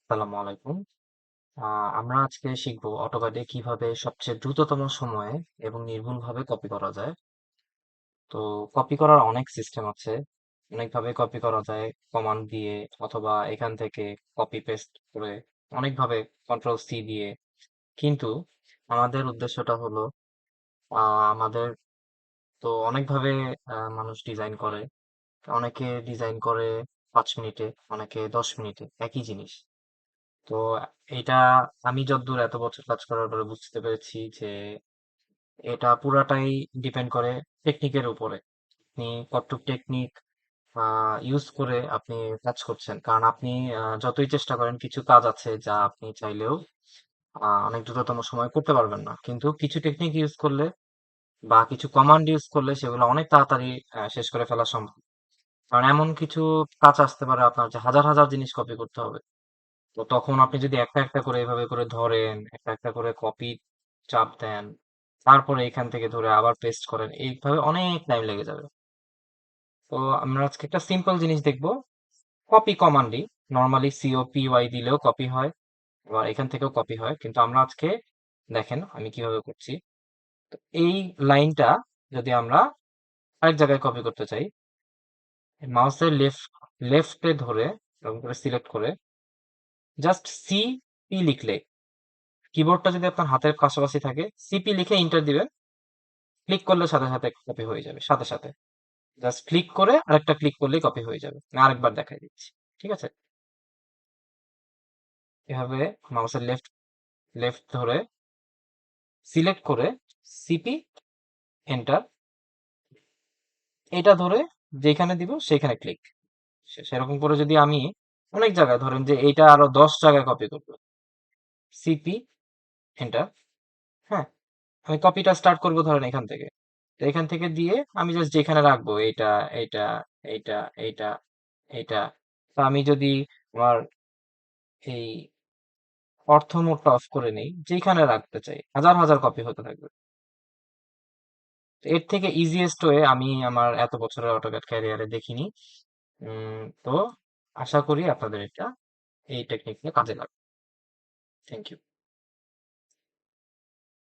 আসসালামু আলাইকুম। আমরা আজকে শিখবো অটোক্যাডে কিভাবে সবচেয়ে দ্রুততম সময়ে এবং নির্ভুলভাবে কপি করা যায়। তো কপি করার অনেক সিস্টেম আছে, অনেকভাবে কপি করা যায়, কমান্ড দিয়ে অথবা এখান থেকে কপি পেস্ট করে, অনেকভাবে কন্ট্রোল সি দিয়ে। কিন্তু আমাদের উদ্দেশ্যটা হলো আমাদের তো অনেকভাবে মানুষ ডিজাইন করে। অনেকে ডিজাইন করে 5 মিনিটে, অনেকে 10 মিনিটে একই জিনিস। তো এটা আমি যতদূর এত বছর কাজ করার পরে বুঝতে পেরেছি যে এটা পুরাটাই ডিপেন্ড করে টেকনিকের উপরে। আপনি কতটুক টেকনিক ইউজ করে আপনি কাজ করছেন, কারণ আপনি যতই চেষ্টা করেন কিছু কাজ আছে যা আপনি চাইলেও অনেক দ্রুততম সময় করতে পারবেন না, কিন্তু কিছু টেকনিক ইউজ করলে বা কিছু কমান্ড ইউজ করলে সেগুলো অনেক তাড়াতাড়ি শেষ করে ফেলা সম্ভব। কারণ এমন কিছু কাজ আসতে পারে আপনার যে হাজার হাজার জিনিস কপি করতে হবে। তো তখন আপনি যদি একটা একটা করে এভাবে করে ধরেন, একটা একটা করে কপি চাপ দেন, তারপরে এখান থেকে ধরে আবার পেস্ট করেন, এইভাবে অনেক টাইম লেগে যাবে। তো আমরা আজকে একটা সিম্পল জিনিস দেখবো, কপি কমান্ডই। নর্মালি COPY দিলেও কপি হয়, আবার এখান থেকেও কপি হয়, কিন্তু আমরা আজকে দেখেন আমি কিভাবে করছি। তো এই লাইনটা যদি আমরা আরেক জায়গায় কপি করতে চাই, মাউসের লেফটে ধরে এরকম করে সিলেক্ট করে জাস্ট CP লিখলে, কিবোর্ডটা যদি আপনার হাতের পাশাপাশি থাকে, সিপি লিখে ইন্টার দিবেন। ক্লিক করলে সাথে সাথে কপি হয়ে যাবে, সাথে সাথে জাস্ট ক্লিক করে আরেকটা ক্লিক করলেই কপি হয়ে যাবে। আমি আরেকবার দেখাই দিচ্ছি, ঠিক আছে? এভাবে মাউসের লেফট লেফট ধরে সিলেক্ট করে সিপি এন্টার, এটা ধরে যেখানে দিব সেখানে ক্লিক। সেরকম করে যদি আমি অনেক জায়গায়, ধরেন যে এইটা আরো 10 জায়গায় কপি করবো, সিপি এন্টার, হ্যাঁ, আমি কপিটা স্টার্ট করবো ধরেন এখান থেকে। তো এখান থেকে দিয়ে আমি জাস্ট যেখানে রাখবো, এইটা এইটা এইটা এইটা এইটা। তো আমি যদি আমার এই অর্থ মোডটা অফ করে নেই, যেখানে রাখতে চাই, হাজার হাজার কপি হতে থাকবে। তো এর থেকে ইজিয়েস্ট ওয়ে আমি আমার এত বছরের অটোক্যাড ক্যারিয়ারে দেখিনি। তো আশা করি আপনাদের এটা এই টেকনিকটা কাজে লাগবে। Thank you.